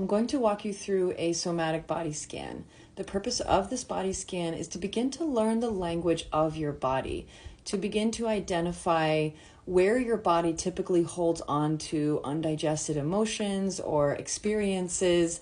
I'm going to walk you through a somatic body scan. The purpose of this body scan is to begin to learn the language of your body, to begin to identify where your body typically holds on to undigested emotions or experiences.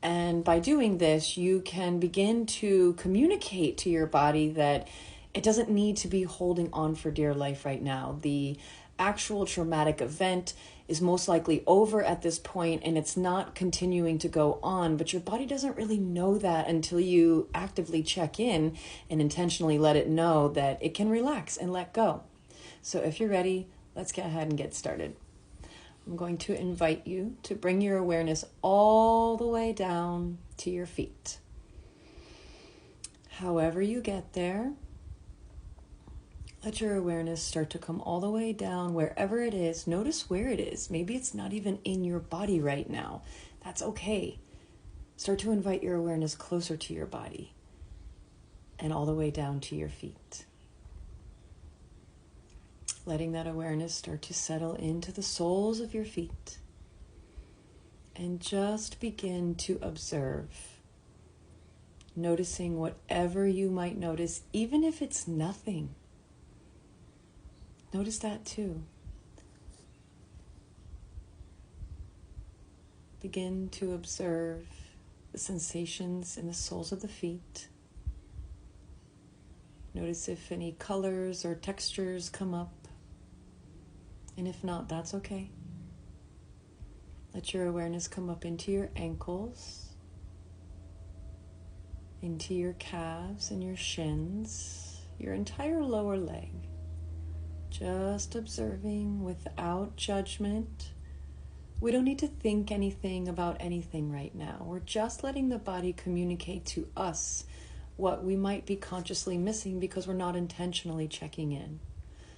And by doing this, you can begin to communicate to your body that it doesn't need to be holding on for dear life right now. The actual traumatic event is most likely over at this point, and it's not continuing to go on, but your body doesn't really know that until you actively check in and intentionally let it know that it can relax and let go. So if you're ready, let's get ahead and get started. I'm going to invite you to bring your awareness all the way down to your feet. However you get there, let your awareness start to come all the way down wherever it is. Notice where it is. Maybe it's not even in your body right now. That's okay. Start to invite your awareness closer to your body and all the way down to your feet. Letting that awareness start to settle into the soles of your feet. And just begin to observe. Noticing whatever you might notice, even if it's nothing. Notice that too. Begin to observe the sensations in the soles of the feet. Notice if any colors or textures come up. And if not, that's okay. Let your awareness come up into your ankles, into your calves and your shins, your entire lower leg. Just observing without judgment. We don't need to think anything about anything right now. We're just letting the body communicate to us what we might be consciously missing because we're not intentionally checking in.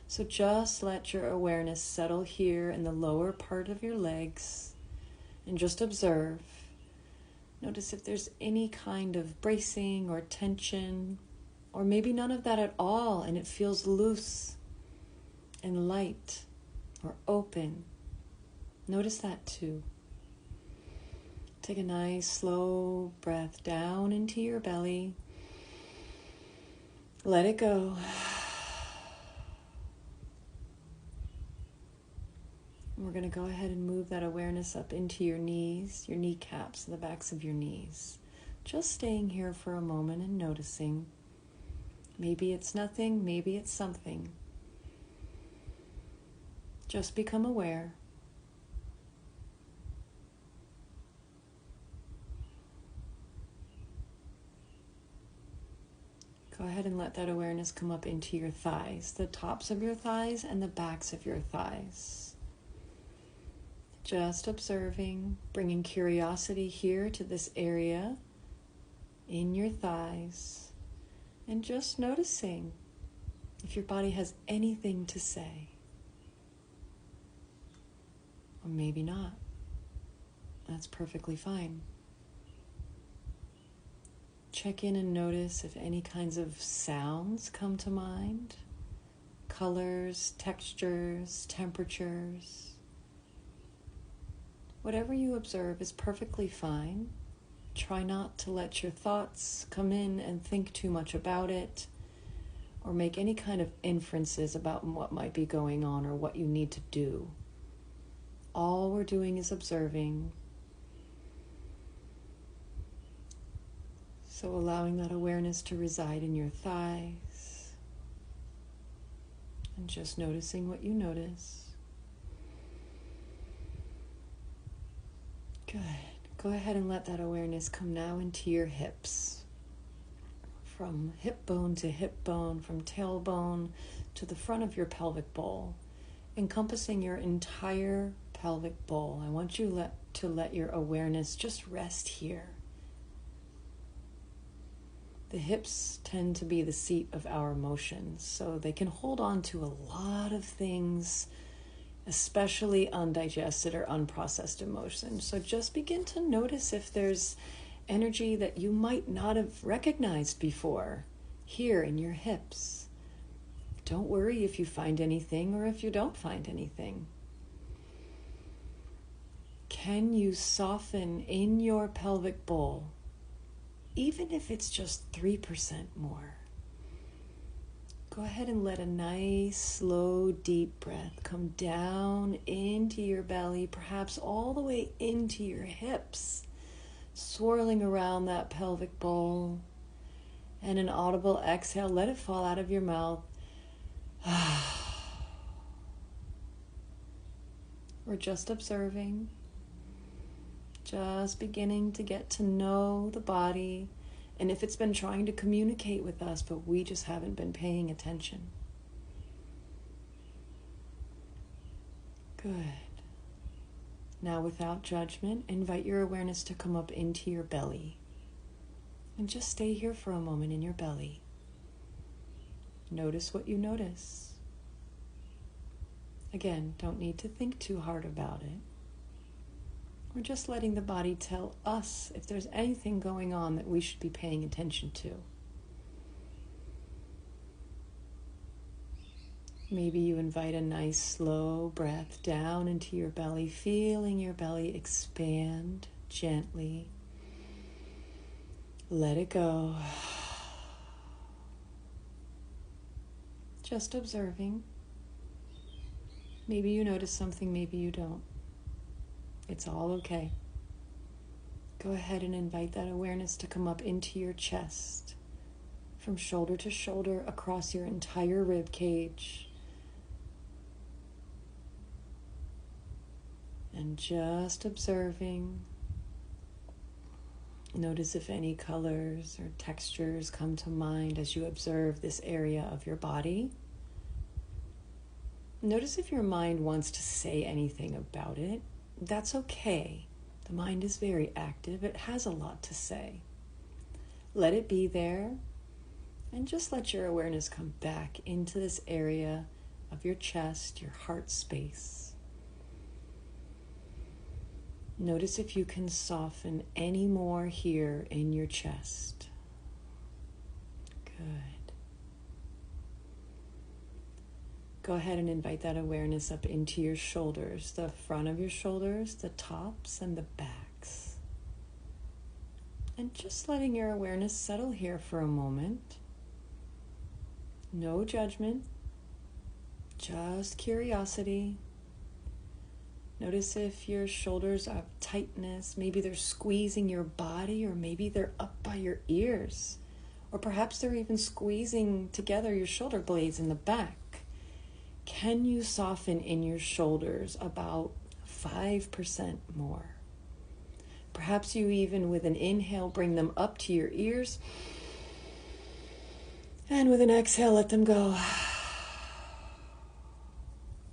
So just let your awareness settle here in the lower part of your legs and just observe. Notice if there's any kind of bracing or tension, or maybe none of that at all, and it feels loose and light or open. Notice that too. Take a nice slow breath down into your belly. Let it go. We're going to go ahead and move that awareness up into your knees, your kneecaps, and the backs of your knees. Just staying here for a moment and noticing. Maybe it's nothing, maybe it's something. Just become aware. Go ahead and let that awareness come up into your thighs, the tops of your thighs and the backs of your thighs. Just observing, bringing curiosity here to this area in your thighs, and just noticing if your body has anything to say. Or maybe not. That's perfectly fine. Check in and notice if any kinds of sounds come to mind. Colors, textures, temperatures. Whatever you observe is perfectly fine. Try not to let your thoughts come in and think too much about it, or make any kind of inferences about what might be going on or what you need to do. All we're doing is observing. So allowing that awareness to reside in your thighs and just noticing what you notice. Good. Go ahead and let that awareness come now into your hips. From hip bone to hip bone, from tailbone to the front of your pelvic bowl, encompassing your entire pelvic bowl. I want you to let your awareness just rest here. The hips tend to be the seat of our emotions, so they can hold on to a lot of things, especially undigested or unprocessed emotions. So just begin to notice if there's energy that you might not have recognized before here in your hips. Don't worry if you find anything or if you don't find anything. can you soften in your pelvic bowl, even if it's just 3% more? Go ahead and let a nice, slow, deep breath come down into your belly, perhaps all the way into your hips, swirling around that pelvic bowl. And an audible exhale, let it fall out of your mouth. We're just observing, just beginning to get to know the body, and if it's been trying to communicate with us, but we just haven't been paying attention. Good. Now, without judgment, invite your awareness to come up into your belly. And just stay here for a moment in your belly. Notice what you notice. Again, don't need to think too hard about it. We're just letting the body tell us if there's anything going on that we should be paying attention to. Maybe you invite a nice slow breath down into your belly, feeling your belly expand gently. Let it go. Just observing. Maybe you notice something, maybe you don't. It's all okay. Go ahead and invite that awareness to come up into your chest, from shoulder to shoulder across your entire rib cage. And just observing. Notice if any colors or textures come to mind as you observe this area of your body. Notice if your mind wants to say anything about it. That's okay. The mind is very active. It has a lot to say. Let it be there, and just let your awareness come back into this area of your chest, your heart space. Notice if you can soften any more here in your chest. Good. Go ahead and invite that awareness up into your shoulders, the front of your shoulders, the tops and the backs. And just letting your awareness settle here for a moment. No judgment, just curiosity. Notice if your shoulders have tightness, maybe they're squeezing your body, or maybe they're up by your ears, or perhaps they're even squeezing together your shoulder blades in the back. Can you soften in your shoulders about 5% more? Perhaps you even with an inhale bring them up to your ears, and with an exhale let them go.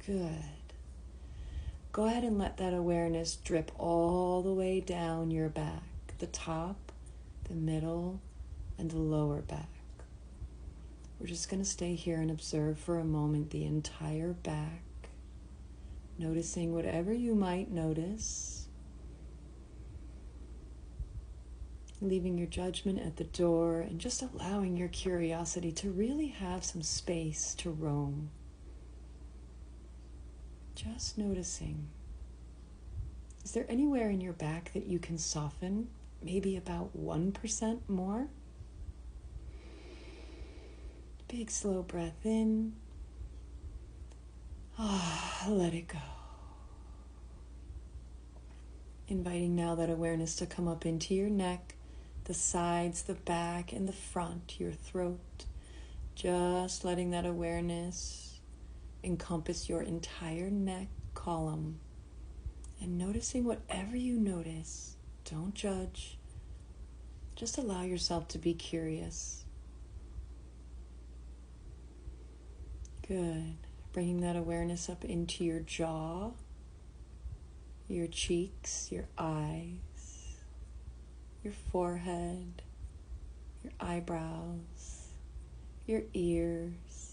Good. Go ahead and let that awareness drip all the way down your back, the top, the middle, and the lower back. We're just going to stay here and observe for a moment the entire back, noticing whatever you might notice, leaving your judgment at the door and just allowing your curiosity to really have some space to roam. Just noticing. Is there anywhere in your back that you can soften? Maybe about 1% more? Big slow breath in. Let it go. Inviting now that awareness to come up into your neck, the sides, the back, and the front, your throat. Just letting that awareness encompass your entire neck column, and noticing whatever you notice. Don't judge. Just allow yourself to be curious. Good. Bringing that awareness up into your jaw, your cheeks, your eyes, your forehead, your eyebrows, your ears,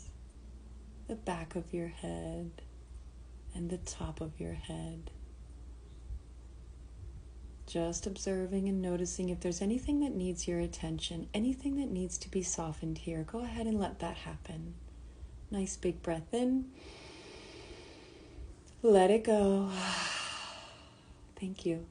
the back of your head, and the top of your head. Just observing and noticing if there's anything that needs your attention, anything that needs to be softened here. Go ahead and let that happen. Nice big breath in. Let it go. Thank you.